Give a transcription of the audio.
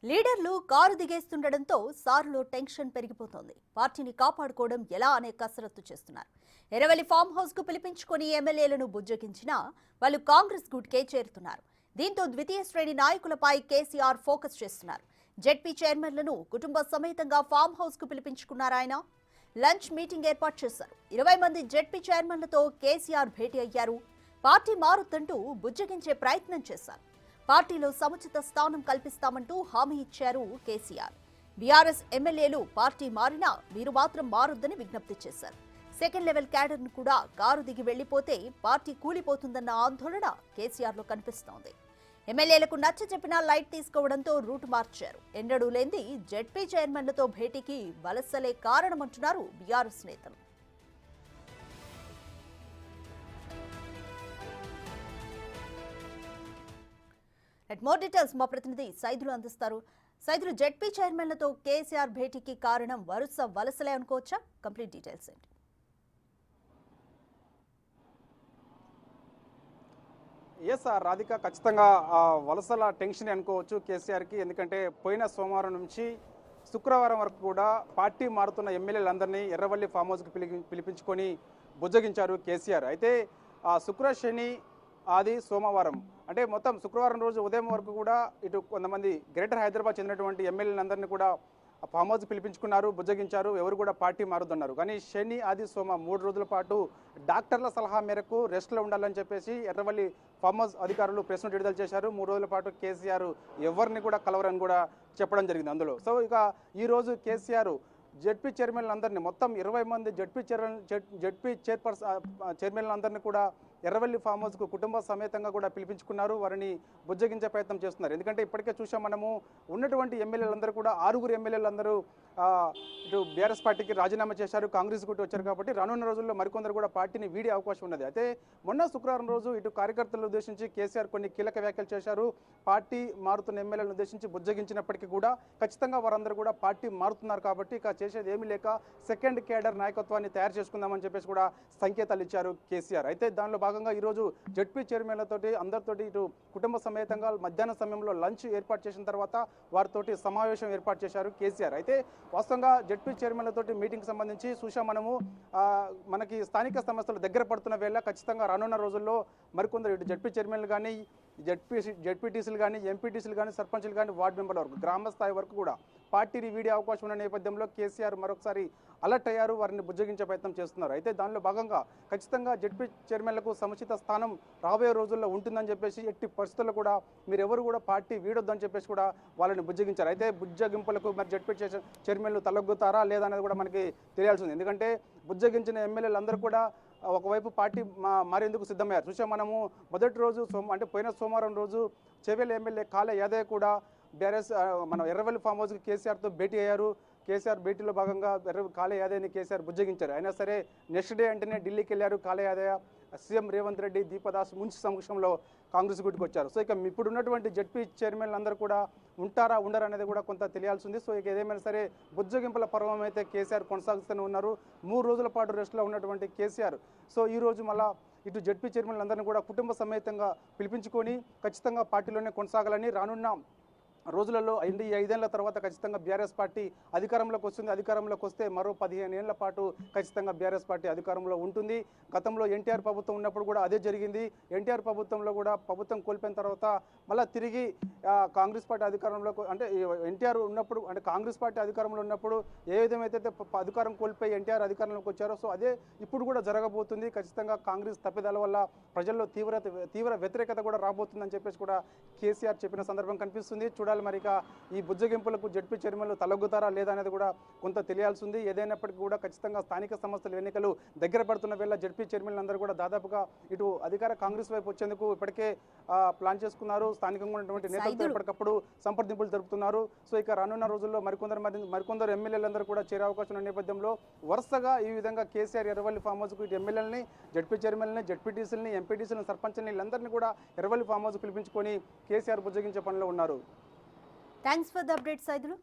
లీడర్లు car దిగేస్తుండటంతో సారులో tension పెరిగిపోతోంది. పార్టీని కాపాడుకోవడం ఎలా అనే కసరత్తు చేస్తున్నారు. ఎరవల్లి ఫామ్ హౌస్ కు పిలిపించుకుని ఎమ్మెల్యేలను బుజ్జగించినా వాళ్ళు కాంగ్రెస్ గూట్కే చేరుతున్నారు. దీంతో ద్వితీయ శ్రేణి నాయకులపై కేసీఆర్ ఫోకస్ చేస్తున్నారు. జెడ్పీ చైర్మన్లను కుటుంబ సమేతంగా ఫామ్ హౌస్ కు పిలిపించుకున్నారాయన. లంచ్ మీటింగ్ ఏర్పాటు చేశారు. 20 మంది జెడ్పీ చైర్మన్లతో కేసీఆర్ భేటీ అయ్యారు. పార్టీ మారుతుంటూ బుజ్జగించే ప్రయత్నం చేశారు. పార్టీలో సముచిత స్థానం కల్పిస్తామంటూ హామీ ఇచ్చారు కేసీఆర్. బీఆర్ఎస్ ఎమ్మెల్యేలు పార్టీ మారినా మీరు మాత్రం మారొద్దని విజ్ఞప్తి చేశారు. సెకండ్ లెవెల్ క్యాడర్ ను కూడా కారు దిగి వెళ్లిపోతే పార్టీ కూలిపోతుందన్న ఆందోళన కేసీఆర్ లో కనిపిస్తోంది. ఎమ్మెల్యేలకు నచ్చ చెప్పినా లైట్ తీసుకోవడంతో రూట్ మార్చారు. ఎన్నడూ లేంది జెడ్పీ చైర్మన్లతో భేటీకి వలసలే కారణమంటున్నారు బీఆర్ఎస్ నేతలు. మోర్ డీటెయిల్స్ మా ప్రతినిధి సైదులు అందిస్తారు. సైదులు, జెడ్పీ చైర్మన్లతో కేసీఆర్ భేటీకి కారణం వరుస వలసలే అనుకోవచ్చా? కంప్లీట్ డీటెయిల్స్ ఏంటి? రాధిక, ఖచ్చితంగా వలసల టెన్షన్ అనుకోవచ్చు కేసీఆర్కి. ఎందుకంటే పోయిన సోమవారం నుంచి శుక్రవారం వరకు కూడా పార్టీ మారుతున్న ఎమ్మెల్యేలందరినీ ఎర్రవల్లి ఫామ్ హౌస్కి పిలిపించుకొని బుజ్జగించారు కేసీఆర్. అయితే శుక్ర, శని, ఆది, సోమవారం అంటే మొత్తం శుక్రవారం రోజు ఉదయం వరకు కూడా ఇటు కొంతమంది గ్రేటర్ హైదరాబాద్ చెందినటువంటి ఎమ్మెల్యేలందరినీ కూడా ఫామ్ హౌస్ పిలిపించుకున్నారు, బుజ్జగించారు. ఎవరు కూడా పార్టీ మారుతున్నారు. కానీ శని, ఆది, సోమ 3 రోజుల పాటు డాక్టర్ల సలహా మేరకు రెస్ట్లో ఉండాలని చెప్పేసి ఎర్రవల్లి ఫామ్ హౌస్ అధికారులు ప్రెస్ నోట్ విడుదల చేశారు. 3 రోజుల పాటు కేసీఆర్ ఎవరిని కూడా కలవరని కూడా చెప్పడం జరిగింది అందులో. సో ఇక ఈరోజు కేసీఆర్ జెడ్పీ చైర్మన్లందరినీ మొత్తం 20 మంది జెడ్పీ చైర్మన్లందరినీ కూడా ఎర్రవల్లి ఫామ్ హౌస్కు కుటుంబ సమేతంగా కూడా పిలిపించుకున్నారు. వారిని బుజ్జగించే ప్రయత్నం చేస్తున్నారు. ఎందుకంటే ఇప్పటికే చూసాం మనము ఉన్నటువంటి ఎమ్మెల్యేలందరూ కూడా 6 ఎమ్మెల్యేలందరూ ఇటు బీఆర్ఎస్ పార్టీకి రాజీనామా చేశారు, కాంగ్రెస్ గుట్టి వచ్చారు. కాబట్టి రానున్న రోజుల్లో మరికొందరు కూడా పార్టీని వీడే అవకాశం ఉన్నది. అయితే మొన్న శుక్రవారం రోజు ఇటు కార్యకర్తలను ఉద్దేశించి కేసీఆర్ కొన్ని కీలక వ్యాఖ్యలు చేశారు. పార్టీ మారుతున్న ఎమ్మెల్యేలను ఉద్దేశించి బుజ్జగించినప్పటికీ కూడా ఖచ్చితంగా వారందరూ కూడా పార్టీ మారుతున్నారు కాబట్టి ఇక చేసేది ఏమీ లేక సెకండ్ కేడర్ నాయకత్వాన్ని తయారు చేసుకుందామని చెప్పేసి కూడా సంకేతాలు ఇచ్చారు కేసీఆర్. అయితే దానిలో భాగంగా ఈరోజు జెడ్పీ చైర్మన్లతోటి అందరితోటి ఇటు కుటుంబ సమేతంగా మధ్యాహ్న సమయంలో లంచ్ ఏర్పాటు చేసిన తర్వాత వారితోటి సమావేశం ఏర్పాటు చేశారు కేసీఆర్. అయితే వాస్తవంగా జెడ్పీ చైర్మన్లతోటి మీటింగ్ సంబంధించి చూసా మనము మనకి స్థానిక సమస్యలు దగ్గర పడుతున్న వేళ ఖచ్చితంగా రానున్న రోజుల్లో మరికొందరు ఇటు జెడ్పీ చైర్మన్లు కానీ జెడ్పీటీసీలు కానీ ఎంపీటీసీలు కానీ సర్పంచ్లు కానీ వార్డు మెంబర్ల వరకు గ్రామ స్థాయి వరకు కూడా పార్టీని వీడే అవకాశం ఉన్న నేపథ్యంలో కేసీఆర్ మరొకసారి అలర్ట్ అయ్యారు. వారిని బుజ్జగించే ప్రయత్నం చేస్తున్నారు. అయితే దానిలో భాగంగా ఖచ్చితంగా జెడ్పీ చైర్మన్లకు సముచిత స్థానం రాబోయే రోజుల్లో ఉంటుందని చెప్పేసి ఎట్టి పరిస్థితుల్లో కూడా మీరెవరు కూడా పార్టీ వీడొద్దని చెప్పేసి కూడా వాళ్ళని బుజ్జగించారు. అయితే బుజ్జగింపులకు మరి జెడ్పీ చైర్మన్లు తలొగ్గుతారా లేదా అనేది కూడా మనకి తెలియాల్సి ఉంది. ఎందుకంటే బుజ్జగించిన ఎమ్మెల్యేలందరూ కూడా ఒకవైపు పార్టీ మారేందుకు సిద్ధమయ్యారు. చూసాం మనము మొదటి రోజు అంటే పోయిన సోమవారం రోజు చెవెల్ ఎమ్మెల్యే కాళ యాదవ్ కూడా బీఆర్ఎస్ మన ఎర్రవల్లి ఫామ్ హౌస్కి కేసీఆర్తో భేటీ అయ్యారు. కేసీఆర్ భేటీలో భాగంగా కాళ యాదవ్ని కేసీఆర్ బుజ్జగించారు. అయినా సరే నెక్స్ట్ డే అంటేనే ఢిల్లీకి వెళ్ళారు కాళ యాదవ్. సీఎం రేవంత్ రెడ్డి, దీపదాస్ మున్సి సమక్షంలో కాంగ్రెస్ గుడికి వచ్చారు. సో ఇక ఇప్పుడు ఉన్నటువంటి జెడ్పీ చైర్మన్లు అందరూ కూడా ఉంటారా ఉండరా అనేది కూడా కొంత తెలియాల్సి ఉంది. సో ఇక ఏదేమైనా సరే బుజ్జగింపుల పర్వం అయితే కేసీఆర్ కొనసాగుతూనే ఉన్నారు. 3 రోజుల పాటు రెస్ట్లో ఉన్నటువంటి కేసీఆర్ సో ఈ రోజు మళ్ళా ఇటు జెడ్పీ చైర్మన్లందరినీ కూడా కుటుంబ సమేతంగా పిలిపించుకొని ఖచ్చితంగా పార్టీలోనే కొనసాగాలని రానున్న రోజులలో 5 ఏళ్ల తర్వాత ఖచ్చితంగా బీఆర్ఎస్ పార్టీ అధికారంలోకి వస్తుంది. అధికారంలోకి వస్తే మరో 15 ఏళ్ల పాటు ఖచ్చితంగా బీఆర్ఎస్ పార్టీ అధికారంలో ఉంటుంది. గతంలో ఎన్టీఆర్ ప్రభుత్వం ఉన్నప్పుడు కూడా అదే జరిగింది. ఎన్టీఆర్ ప్రభుత్వంలో కూడా ప్రభుత్వం కోల్పోయిన తర్వాత మళ్ళీ తిరిగి కాంగ్రెస్ పార్టీ అధికారంలో అంటే ఎన్టీఆర్ ఉన్నప్పుడు అంటే కాంగ్రెస్ పార్టీ అధికారంలో ఉన్నప్పుడు ఏ విధమైతే అధికారం కోల్పోయి ఎన్టీఆర్ అధికారంలోకి వచ్చారో సో అదే ఇప్పుడు కూడా జరగబోతుంది. ఖచ్చితంగా కాంగ్రెస్ తప్పిదాల వల్ల ప్రజల్లో తీవ్ర వ్యతిరేకత కూడా రాబోతుందని చెప్పేసి కూడా కేసీఆర్ చెప్పిన సందర్భం కనిపిస్తుంది. చూడాలి మరిక ఈ బుజ్జగింపులకు జెడ్పీ చైర్మన్లు తలొగ్గుతారా లేదా అనేది కూడా కొంత తెలియాల్సి ఉంది. ఏదైనప్పటికీ కూడా ఖచ్చితంగా స్థానిక సంస్థల ఎన్నికలు దగ్గర పడుతున్న వేళ జెడ్పీ చైర్మన్లు అందరూ కూడా దాదాపుగా ఇటు అధికార కాంగ్రెస్ వైపు వచ్చేందుకు ఇప్పటికే ప్లాన్ చేసుకున్నారు. స్థానికంగా ఉన్నటువంటి నేతలతో ఎప్పటికప్పుడు సంప్రదింపులు జరుపుతున్నారు. సో ఇక రానున్న రోజుల్లో మరికొందరు ఎమ్మెల్యేలందరూ కూడా చేరే అవకాశం ఉన్న నేపథ్యంలో వరుసగా ఈ విధంగా కేసీఆర్ ఎర్రవల్లి ఫామ్ హౌస్కు ఇటు ఎమ్మెల్యేలని, జెడ్పీ చైర్మన్లని, జెడ్పీటీసీలని, ఎంపీటీసీలను, సర్పంచ్ని వీళ్ళందరినీ కూడా ఎర్రవల్లి ఫామ్ హౌస్ పిలిపించుకొని కేసీఆర్ బుజ్జగించే పనిలో ఉన్నారు. Thanks for the update Saidulu.